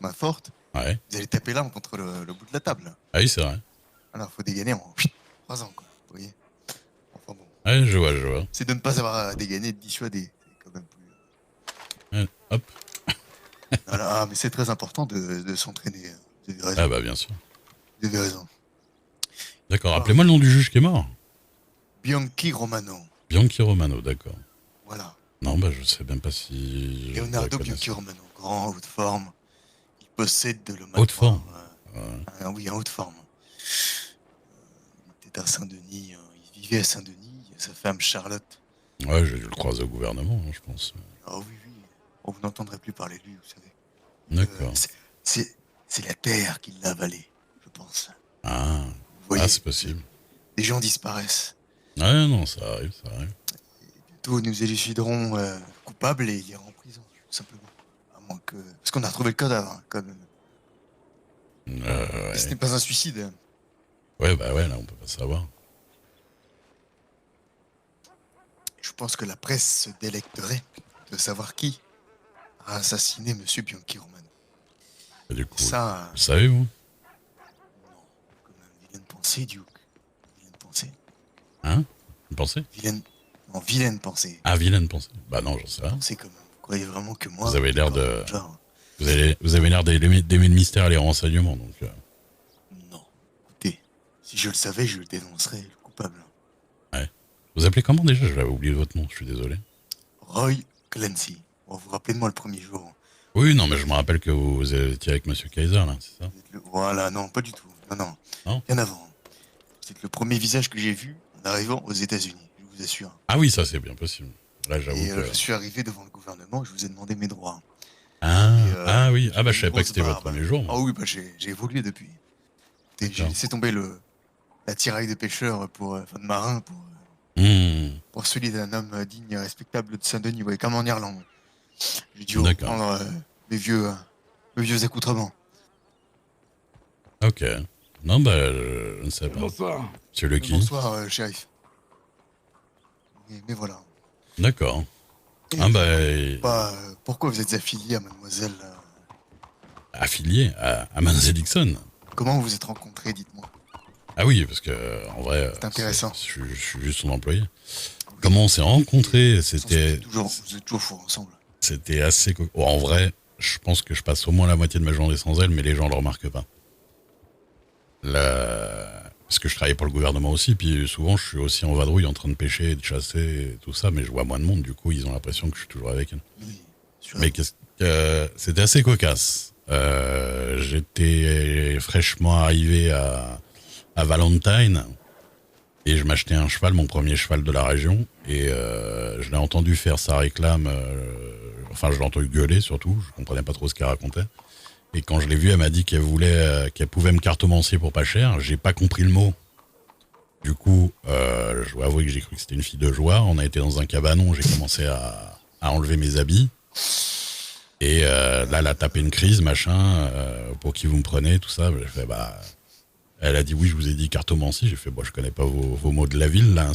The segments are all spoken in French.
main forte, Ouais. vous allez taper l'arme contre le bout de la table. Ah oui, c'est vrai. Alors, faut dégainer en 3 ans, quoi. Vous voyez? Enfin bon. Ouais, je vois, je vois. C'est de ne pas avoir à dégainer, de dissuader. C'est quand même plus. Ouais, hop. Voilà, mais c'est très important de s'entraîner. Vous avez Ah raison. bah bien sûr. Vous avez raison. D'accord, Ah, rappelez-moi le nom du juge qui est mort. Bianchi Romano. Bianchi Romano, d'accord. Voilà. Non, bah je sais même pas si je dois Leonardo connaître Bianchi ça. Romano. Grand, haute forme. Il possède de Haute forme. l'omatoire. Ouais. Oui, en haute forme. Il était à Saint-Denis. Il vivait à Saint-Denis. Sa femme Charlotte. Ouais, j'ai dû le croiser au gouvernement, hein, je pense. Ah oui, oui. Oh, vous n'entendrez plus parler de lui, vous savez. D'accord. C'est c'est la terre qui l'a avalé, je pense. Ah, Vous ah voyez, c'est possible. des gens disparaissent. Ouais, non, ça arrive, ça arrive. Et bientôt, nous éluciderons le coupable et il ira en prison, tout simplement. À moins que... Parce qu'on a retrouvé le cadavre, hein, quand même. Et ce Ouais. n'est pas un suicide, hein. Ouais, bah ouais, là, on peut pas savoir. Je pense que la presse se délecterait de savoir qui a assassiné Monsieur Bianchi Romano. Et du Et coup, ça, vous savez, vous? non, comme une vilaine pensée, Duke. Vilaine pensée. Hein? Vous pensez? Vilaine... Non, vilaine pensée. Ah, vilaine pensée. Bah non, j'en sais rien. Pensée comme... Vous croyez vraiment que Vous moi, avez l'air d'accord, de... genre... Vous avez l'air d'aimer le mystère et les renseignements, donc... Non. Écoutez, si je le savais, je dénoncerais le coupable. ouais. Vous appelez comment déjà? J'avais oublié votre nom, je suis désolé. Roy Clancy. Bon, vous vous rappelez de moi le premier jour. Oui, non, mais je me rappelle que vous étiez avec Monsieur Kaiser, là, c'est ça? Voilà, non, pas du tout. Non, non. Non? Bien avant. C'est le premier visage que j'ai vu en arrivant aux États-Unis, je vous assure. Ah oui, ça c'est bien possible. Là, j'avoue Et que... je suis arrivé devant le gouvernement, je vous ai demandé mes droits. Et Ah, ah oui. Ah bah j'avais je une savais pas que grosse c'était votre barbe. premier jour, moi. Ah oui, bah j'ai évolué depuis. J'ai D'accord. laissé tomber la tiraille de pêcheur enfin de marin Hmm, pour celui d'un homme digne et respectable de Saint-Denis, ouais, comme en Irlande. J'ai dû d'accord. reprendre mes vieux, euh, mes vieux accoutrements. Ok. Non, bah, je ne sais pas. Bonsoir. Monsieur Lucky. Bonsoir, shérif. Mais voilà. D'accord. Et Ah je bah, ne comprends pas pourquoi vous êtes affilié à mademoiselle. affilié à Mademoiselle Dixon. Comment vous vous êtes rencontrés, dites-moi. Ah oui, parce que en vrai, C'est intéressant. je suis juste son employé. Oui. Comment on s'est rencontrés? Vous êtes toujours forts ensemble. C'était assez... Oh, en vrai, je pense que je passe au moins la moitié de ma journée sans elle, mais les gens le remarquent pas. Parce que je travaille pour le gouvernement aussi, puis souvent je suis aussi en vadrouille en train de pêcher, de chasser, et tout ça, mais je vois moins de monde, du coup ils ont l'impression que je suis toujours avec elle. Oui, sûr. Mais c'était assez cocasse. J'étais fraîchement arrivé à Valentine et je m'achetais un cheval, mon premier cheval de la région, et je l'ai entendu faire sa réclame, enfin je l'ai entendu gueuler surtout, je comprenais pas trop ce qu'elle racontait. Et quand je l'ai vue, elle m'a dit qu'elle voulait, qu'elle pouvait me cartomancier pour pas cher. J'ai pas compris le mot. Du coup, je dois avouer que j'ai cru que c'était une fille de joie. On a été dans un cabanon, j'ai commencé à enlever mes habits. Et là, elle a tapé une crise, machin, pour qui vous me prenez, tout ça. J'ai fait, bah, elle a dit oui, je vous ai dit cartomancie. J'ai fait, bon, je connais pas vos mots de la ville, là.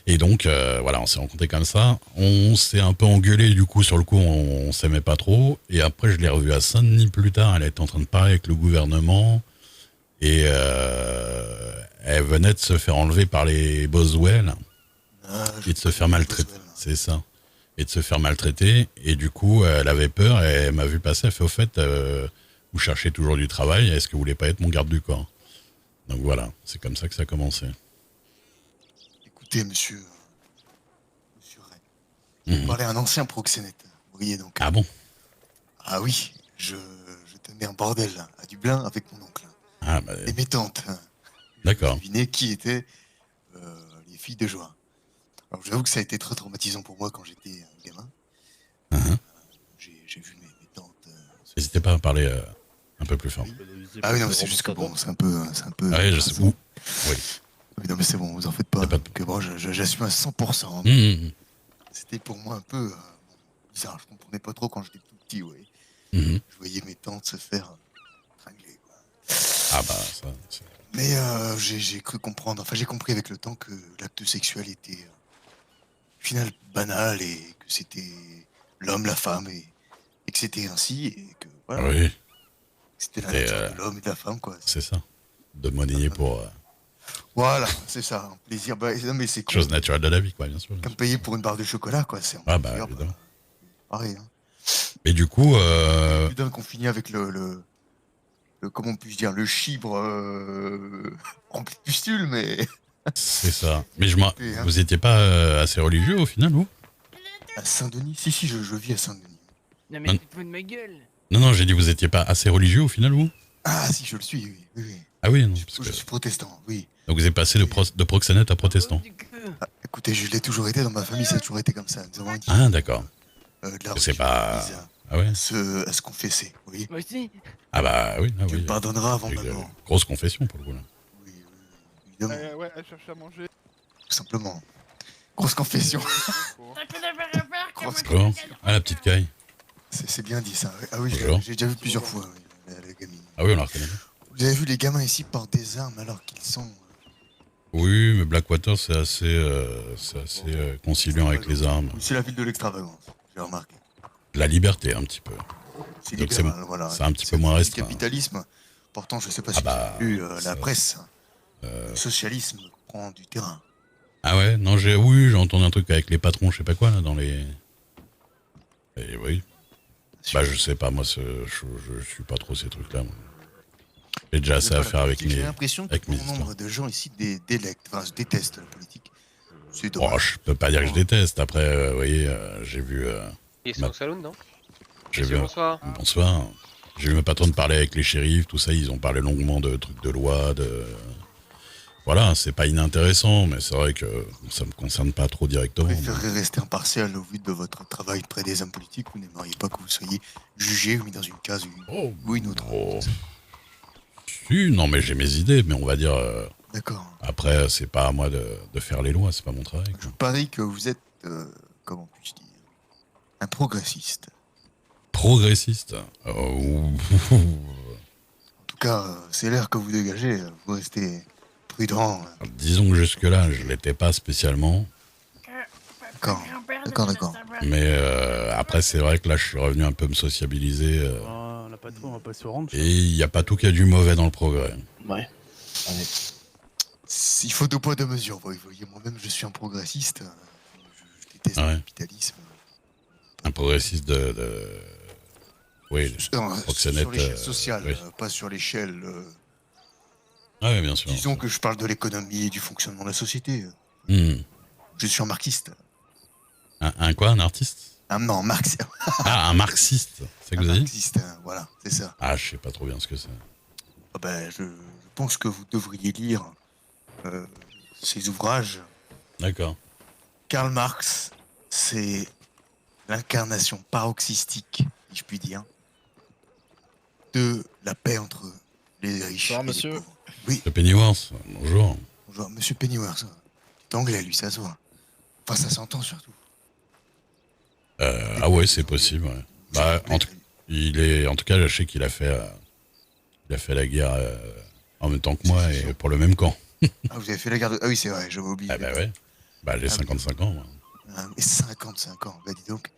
Et donc, voilà, on s'est rencontrés comme ça. On s'est un peu engueulé, du coup, sur le coup, on s'aimait pas trop. Et après, je l'ai revue à Saint-Denis plus tard. Elle était en train de parler avec le gouvernement. Et elle venait de se faire enlever par les Boswell Ah, je et de se faire connais les maltraiter. Boswell. C'est ça. Et de se faire maltraiter. Et du coup, elle avait peur et elle m'a vu passer. Elle fait, au fait, vous cherchez toujours du travail. Est-ce que vous voulez pas être mon garde du corps? Donc voilà, c'est comme ça que ça a commencé. Écoutez, monsieur Ray, je vais parler à un ancien proxénète. Vous voyez donc. Ah bon? Ah oui, je tenais un bordel à Dublin avec mon oncle Ah bah, et mes tantes. d'accord. Devinez qui étaient les filles de joie. Alors j'avoue que ça a été très traumatisant pour moi quand j'étais un gamin. Uh-huh. J'ai vu mes tantes. N'hésitez pas à parler un peu plus fort. Ah oui, non, mais c'est juste que bon, c'est un peu. Ah oui, je sais. Ouh. Oui, Oui, non, mais c'est bon, vous en faites pas. y a pas de... Donc, bon, j'assume à 100%. Mmh, C'était pour moi un peu bizarre. Je comprenais pas trop quand j'étais tout petit, ouais. mmh. Je voyais mes tantes se faire tringler, quoi. Ah bah ça... Mais j'ai cru comprendre, enfin j'ai compris avec le temps que l'acte sexuel était au final banal et que c'était l'homme, la femme et que c'était ainsi et que Voilà. Oui, C'était la et nature de l'homme et de la femme, quoi. c'est ça. De monnayer pour Voilà, c'est ça, un plaisir. Bah, non, mais c'est con. chose naturelle de la vie, quoi, bien sûr. Bien Comme sûr. payer pour une barre de chocolat, quoi. C'est un Ah bah plaisir, évidemment. pareil. Hein. Et du coup, Plus d'un qu'on finit avec comment puis-je dire, le chibre rempli de pustules, mais c'est ça. Mais Et, hein, vous étiez pas assez religieux au final, vous? à Saint-Denis. Si, je vis à Saint-Denis. Non mais Non. tu te fous de ma gueule. Non, j'ai dit vous étiez pas assez religieux au final, vous? Ah, si, je le suis, oui. Oui, oui. Ah oui, non, parce Je que... suis protestant, oui. Donc vous êtes passé de proxénète à protestant. Oh, du coup. Ah, écoutez, je l'ai toujours été dans ma famille, ça a toujours été comme ça. Nous avons dit Ah d'accord. de la C'est religion pas... vise Ah ouais? à se confesser, vous voyez. Moi aussi. Ah bah oui, ah Dieu oui. pardonnera avant Une ma mort. grosse confession pour le coup là. Oui, oui, évidemment, Ouais, elle cherche à manger. tout simplement. Grosse confession. D'accord. Ah la petite caille. C'est bien dit ça. Ah oui, Bonjour. j'ai déjà vu plusieurs fois, oui, la gamine. Ah oui, on la reconnaît. Vous avez vu les gamins ici portent des armes alors qu'ils sont... Oui, mais Blackwater c'est assez, conciliant avec les armes. C'est la ville de l'extravagance, j'ai remarqué. La liberté un petit peu. C'est Donc libéral, voilà. c'est un petit peu C'est moins du restreint. capitalisme. Pourtant, je sais pas Ah si vous bah, avez lu la ça- presse. Le socialisme prend du terrain. Ah ouais, non j'ai entendu un truc avec les patrons, je sais pas quoi là dans les. Et oui. Bah je sais pas, moi je suis pas trop ces trucs là. J'ai déjà assez à faire avec J'ai mes. l'impression que avec mes bon nombre de gens ici délectent, enfin, détestent la politique. C'est Oh, dommage. je peux pas dire que je déteste. Après, vous voyez, j'ai vu. Ils sont Ma- au saloon, non J'ai Monsieur, vu. bonsoir. Bonsoir. J'ai vu ma patronne parler avec les shérifs, tout ça. Ils ont parlé longuement de trucs de loi, de. Voilà, c'est pas inintéressant, mais c'est vrai que ça me concerne pas trop directement. Vous préférez rester impartial au vu de votre travail près des hommes politiques. Vous n'aimeriez pas que vous soyez jugé ou mis dans une case ou une autre. Oh. Si, non, mais j'ai mes idées, mais on va dire. D'accord. Après, c'est pas à moi de faire les lois, c'est pas mon travail. Je quoi. parie que vous êtes, comment puis-je dire, un progressiste. Progressiste. En tout cas, c'est l'air que vous dégagez. Vous restez prudent. Disons que jusque-là, je l'étais pas spécialement. D'accord. Mais après, c'est vrai que là, je suis revenu un peu me sociabiliser. On n'a pas tout, on va pas se rendre. Et il n'y a pas tout qu'il y a du mauvais dans le progrès. Ouais. Il faut deux poids deux mesures. Vous voyez, moi-même, je suis un progressiste. Je déteste Ouais. le capitalisme. Un progressiste Oui, proxénète, Sur l'échelle sociale, oui. pas sur l'échelle. Ouais, bien sûr. Disons que je parle de l'économie et du fonctionnement de la société. Hmm. Je suis un marxiste. Un quoi, un artiste? Non, Marx. Ah, un marxiste, c'est ça que Un vous avez dit? marxiste, hein, voilà, c'est ça. Ah, je sais pas trop bien ce que c'est. Ah ben, je pense que vous devriez lire ces ouvrages. D'accord. Karl Marx, c'est l'incarnation paroxystique, si je puis dire, de la paix entre les riches Bonsoir, et monsieur. les pauvres. Oui, Le Pennyworth, bonjour. bonjour, monsieur Pennyworth. C'est anglais, lui, ça se voit. Enfin, ça s'entend surtout. Ah ouais, c'est possible, ouais. Bah, en tout cas, je sais qu'il a fait la guerre en même temps que moi et pour le même camp. Ah, vous avez fait la garde. Ah oui, c'est vrai, j'avais oublié. Ah bah ouais. Bah, j'ai 55 ans, moi. Ah, mais 55 ans, bah dis donc.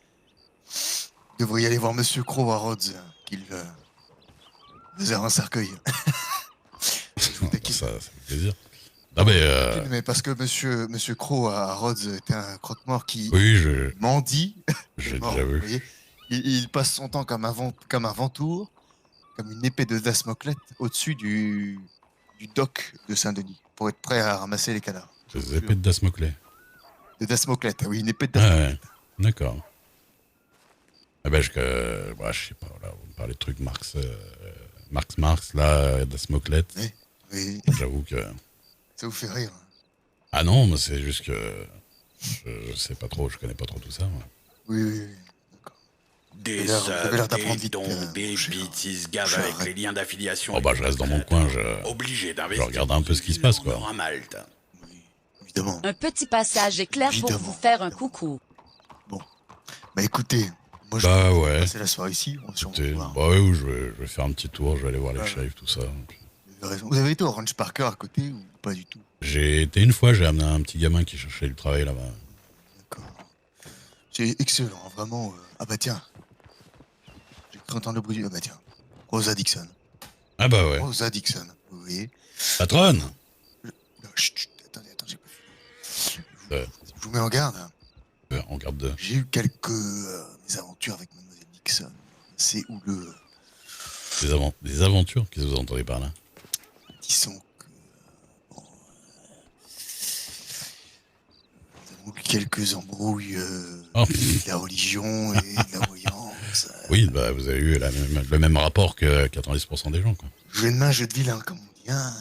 Vous devriez aller voir monsieur Crow à Rhodes, qu'il vous a un cercueil. Je vous taquine. Ça fait plaisir. Non mais, Mais parce que monsieur Crow à Rhodes était un croque-mort qui oui, mendie. j'ai Mort, déjà vous vu. voyez. Il passe son temps comme un ventour, comme une épée de Dasmoclès au-dessus du dock de Saint-Denis, pour être prêt à ramasser les cadavres. Des épées de Dasmoclès. De Dasmoclès, ah oui, une épée de Ah Dasmoclès. ouais, d'accord. Ah bah, je sais pas, là, vous me parlez de trucs Marx, là, Dasmoclès. Oui, oui, J'avoue que... ça vous fait rire. Ah non, mais c'est juste que... Je sais pas trop, je connais pas trop tout ça, moi. Oui, oui, oui. D'accord. Des Vous avez l'air d'apprendre vite, des cher. bêtises gaves Cher, avec arrête. les liens d'affiliation. Oh bah, je reste dans mon coin, je Obligé d'investir. regarde un peu ce qui se passe, quoi. À Malte. Oui, évidemment. Un petit passage éclair pour Évidemment, vous faire un évidemment. avez Bah écoutez, moi je Bah vais ouais. passer la soirée ici, on va sûrement Écoutez, voir. bah ouais, je vais faire un petit tour, je vais aller voir les Ouais. shérifs, tout ça. Vous avez raison. Vous avez été au Ranch Parker à côté ou pas du tout? J'ai été une fois, j'ai amené un petit gamin qui cherchait du travail là-bas. D'accord. C'est excellent, vraiment. Ah bah tiens, j'ai Très entendre le bruit du... Ah bah tiens, Rosa Dixon. Ah bah ouais. Rosa Dixon, oui. Patronne. Non, chut, attendez, j'ai pas fini. Euh. Je vous mets en garde. En garde de... J'ai eu quelques mésaventures avec Mademoiselle Dixon. C'est houleux. Des aventures, qu'est-ce que vous entendez par là? Disons que... bon, nous avons eu quelques embrouilles de la religion et de la voyance. Oui, bah vous avez eu le même rapport que 90% des gens, quoi. Jeu de main, jeu de vilain, comme on dit. Hein.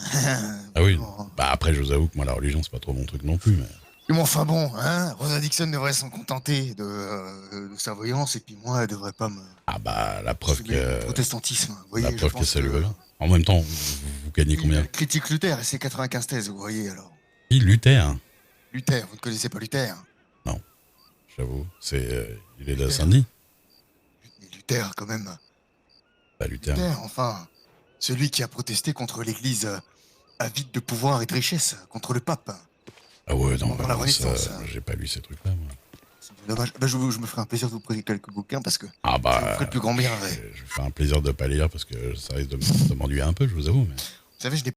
Ah oui. Bon. Bah après, je vous avoue que moi, la religion, c'est pas trop mon truc non plus, mais... Mais enfin bon, hein, Rosa Dixon devrait s'en contenter de sa voyance et puis moi, elle devrait pas me... Ah bah, la preuve soumettre au que... protestantisme. Vous voyez, La je preuve que pense ça lui va bien. En même temps, vous gagnez combien? Il critique Luther et c'est 95 thèses, vous voyez alors. Il Luther. Luther, vous ne connaissez pas Luther? Non, j'avoue. C'est... il est de Saint-Denis. Mais Luther, quand même. Bah Luther. Luther, enfin. Celui qui a protesté contre l'église avide de pouvoir et de richesse, contre le pape. Ah ouais, non, Pendant la Renaissance. j'ai pas lu ces trucs-là, moi. C'est dommage. Bah, je me ferai un plaisir de vous prêter quelques bouquins parce que Ah ça vous bah... ferait le plus grand bien. Ouais. Je me fais un plaisir de pas lire parce que ça risque de m'ennuyer un peu, je vous avoue, mais... Vous savez, je n'ai